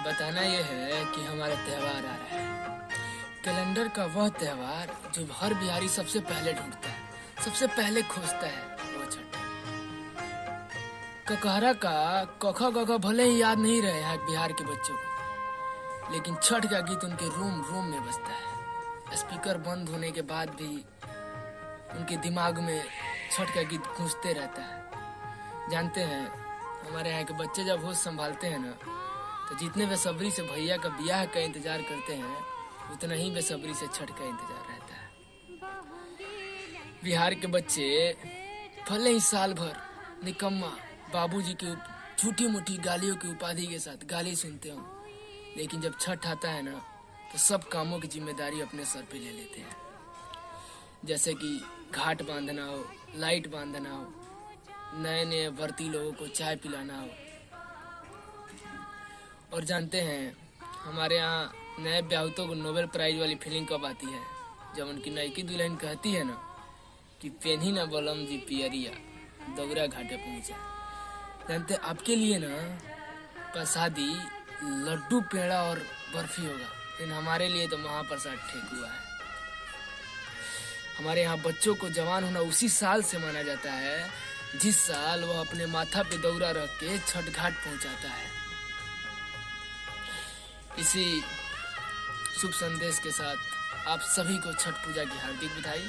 बताना यह है कि हमारा त्योहार आ रहा है। कैलेंडर का वह त्योहार जो हर बिहारी सबसे पहले ढूंढता है, सबसे पहले खोजता है, वो छठ। ककहरा का कखा गखा भले ही याद नहीं रहे हैं बिहार के बच्चों को, लेकिन छठ का गीत उनके रूम रूम में बजता है। स्पीकर बंद होने के बाद भी उनके दिमाग में छठ का गीत गूंजते रहता है। जानते हैं, हमारे यहाँ के बच्चे जब होश संभालते हैं ना, तो जितने बेसब्री से भैया का ब्याह का इंतजार करते हैं, उतना ही बेसब्री से छठ का इंतजार रहता है। बिहार के बच्चे भले ही साल भर निकम्मा बाबूजी की झूठी मूठी गालियों की उपाधि के साथ गाली सुनते हो, लेकिन जब छठ आता है ना, तो सब कामों की जिम्मेदारी अपने सर पे ले लेते हैं। जैसे कि घाट बांधना हो, लाइट बांधना हो, नए नए भर्ती लोगों को चाय पिलाना हो। और जानते हैं, हमारे यहाँ नए ब्याहुतों को नोबेल प्राइज वाली फीलिंग कब आती है? जब उनकी नईकी दुल्हन कहती है ना कि पेन्ही ना बलम जी पियरिया, दौरा घाटे पहुंचा। जानते, आपके लिए ना प्रसादी लड्डू पेड़ा और बर्फी होगा, लेकिन हमारे लिए तो महाप्रसाद ठेकुआ है। हमारे यहाँ बच्चों को जवान होना उसी साल से माना जाता है जिस साल वह अपने माथा पे दौरा रख के छठ घाट पहुंचाता है। इसी शुभ संदेश के साथ आप सभी को छठ पूजा की हार्दिक बधाई।